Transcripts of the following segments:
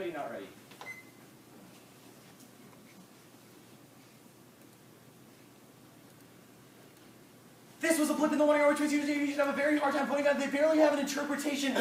Anybody not ready? This was a blip in the 1 hour, which means you should have a very hard time pointing out they barely have an interpretation.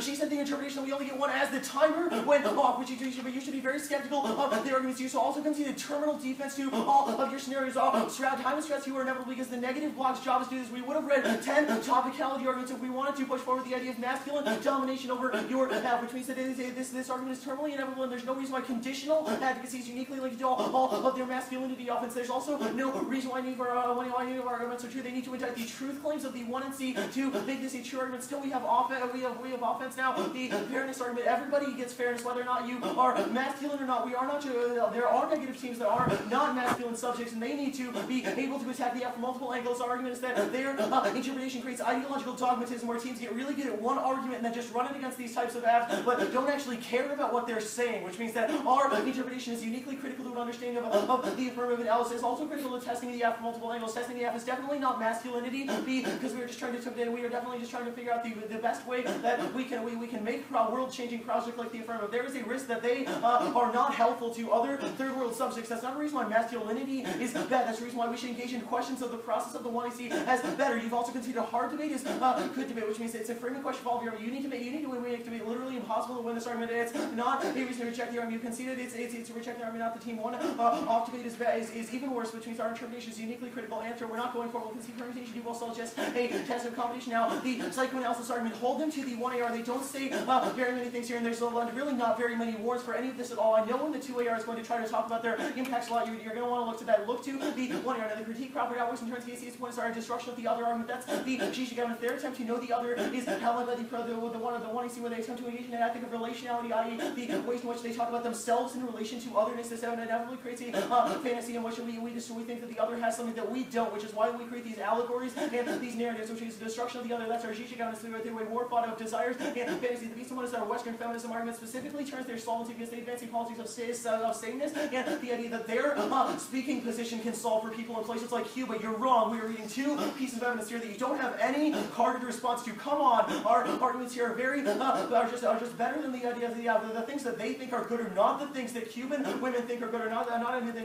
She said the interpretation that we only get one as the timer went off, which you should be very skeptical of the arguments used. So also concede the terminal defense to all of your scenarios. Time and stress you are inevitable because the negative block's job is to do this. We would have read 10 topicality arguments if we wanted to push forward the idea of masculine domination over your half, which means that this argument is terminally inevitable, and there's no reason why conditional advocacy is uniquely linked to all of their masculinity offense. There's also no reason why any of our arguments are true. They need to the truth claims of the 1 and C to make this a true argument. Still, we have offense now. The fairness argument. Everybody gets fairness, whether or not you are masculine or not. We are not. There are negative teams that are not masculine subjects, and they need to be able to attack the F from multiple angles. Our argument is that their interpretation creates ideological dogmatism, where teams get really good at one argument and then just run it against these types of Fs, but don't actually care about what they're saying. Which means that our interpretation is uniquely critical to an understanding of the affirmative analysis. Also critical to testing the F from multiple angles. Testing the F is definitely not masculinity, because we are definitely just trying to figure out the best way that we can make world-changing projects like the affirmative. There is a risk that they are not helpful to other third-world subjects. That's not a reason why masculinity is bad. That's the reason why we should engage in questions of the process of the 1AC as better. You've also conceded a hard debate is good debate, which means it's a framing question for all of your argument. You need to make the debate literally impossible to win this argument. It's not a reason to reject the argument. You conceded it's to reject the argument, not the team one. Off debate is even worse, which means our interpretation is uniquely critical. Answer: we're not going for. We'll concede permutation. You will solve just a test of combination. Now, the psychoanalysis argument, hold them to the 1AR. They don't say very many things here, and there's really not very many warrants for any of this at all. I know when the 2AR is going to try to talk about their impacts a lot, you're going to want to look to that. Look to the 1AR. Now, the critique property outworks in terms of AC's points are destruction of the other argument. That's the Zizek argument. Their attempt to know the other is held by the 1AC, where they attempt to engage in an ethic of relationality, i.e. the ways in which they talk about themselves in relation to otherness. This inevitably creates a fantasy in which we think that the other has something that we don't, which is why we create these allegories and these narratives, which is the destruction of the other. That's our Zizek argument. The way war fought of desires and fantasy. The beast one is our Western feminism argument specifically turns their solvency against the advancing politics of sameness and the idea that their speaking position can solve for people in places like Cuba. You're wrong. We are reading two pieces of evidence here that you don't have any carded response to. Come on, our arguments here are just better than the idea of the things that they think are good are not the things that Cuban women think are good or not.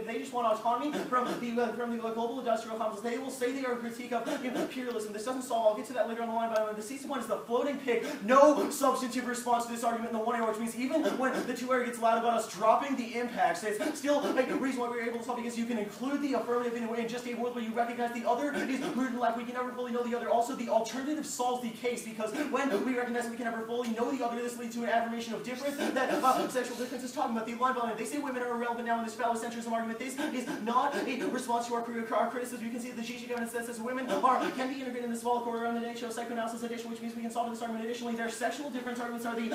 They just want autonomy from the global industrial complex. They will say they are a critique of imperialism. This doesn't solve. I'll get to that later on the line. But the C1 is the floating pig. No substantive response to this argument in the 1AR, which means even when the 2AR gets loud about us dropping the impacts, it's still a reason why we're able to solve, because you can include the affirmative in just a world where you recognize the other is rooted in lack. We can never fully know the other. Also, the alternative solves the case, because when we recognize that we can never fully know the other, this leads to an affirmation of difference. That sexual difference is talking about the line volume. They say women are irrelevant now in this phallocentrism argument. This is not a response to our criticism. You can see the Zizek evidence that says women can be integrated in this volatile around the nature of psychoanalysis addition, which means we can solve this argument. Additionally, their sexual difference arguments are the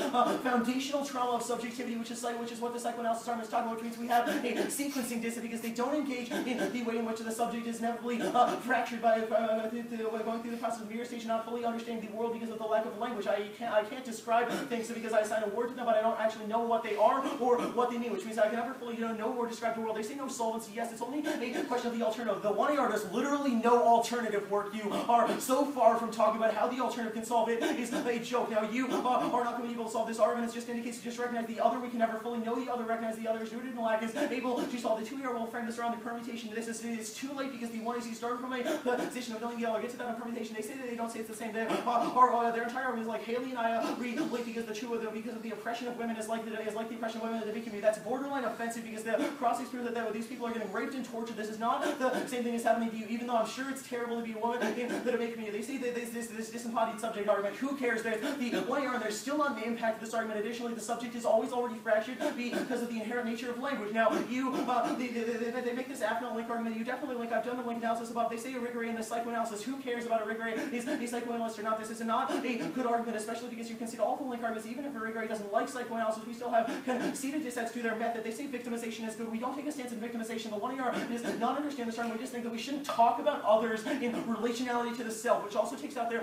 foundational trauma of subjectivity, which is what the psychoanalysis argument is talking about, which means we have a sequencing dissonance because they don't engage in the way in which the subject is inevitably fractured by going through the process of mirror stage and not fully understanding the world because of the lack of language. I can't describe things because I assign a word to them, but I don't actually know what they are or what they mean, which means I can never fully know or describe the world. They say no solvency. Yes, it's only a question of the alternative. The 1AR does literally no alternative work. You are so far from talking about how the alternative can solve it is a joke. Now, you are not going to be able to solve this argument. It just indicates to just recognize the other. We can never fully know the other. Recognize the other is rooted in lack is able to solve. The 2AR will frame this around the permutation. This is too late because the 1AC started from a position of knowing the other. I'll get to that on permutation. They say that they don't say it's the same. Their entire argument is like Haley and I relate because because of the oppression of women is like the oppression of women in the community. That's borderline offensive because the cross prove that these people are getting raped and tortured. This is not the same thing as happening to you, even though I'm sure it's terrible to be a woman in the debate community. They say that this disembodied subject argument. Who cares? There's the 1AR and there's still not an impact of this argument. Additionally, the subject is already fractured because of the inherent nature of language. Now, they make this affluent link argument. You definitely link. I've done the link analysis above. They say a rigor in the psychoanalysis. Who cares about a rigor? Is a psychoanalyst or not? This is not a good argument, especially because you consider all the link arguments. Even if a rigor doesn't like psychoanalysis, we still have conceded dissents to their method. They say victimization is good. We don't take a stance in victimization. The 1AR does not understand this argument. We just think that we shouldn't talk about others in relationality to the self, which also takes out their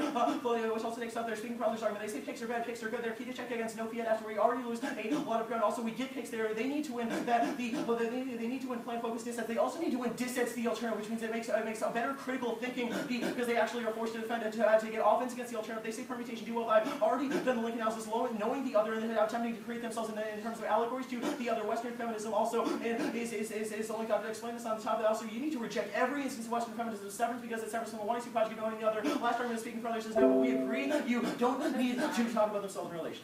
speaking for others argument. They say picks are bad, picks are good. They're key to check against no fiat after we already lose a lot of ground. Also, we get picks there. They need to win that they need to win plan focus dissets. They also need to win dissets the alternative, which means it makes a better critical thinking because they actually are forced to defend and to get offense against the alternative. They say permutation do well. I've already done the link analysis, knowing the other and attempting to create themselves in terms of allegories to the other. Western feminism also is the link I've explained this on the top of it. Also, you need to reject every instance of Western feminism as severance because it severs from the one project going in the other. Last argument speaking for others is that we agree you don't need to talk about themselves in relation.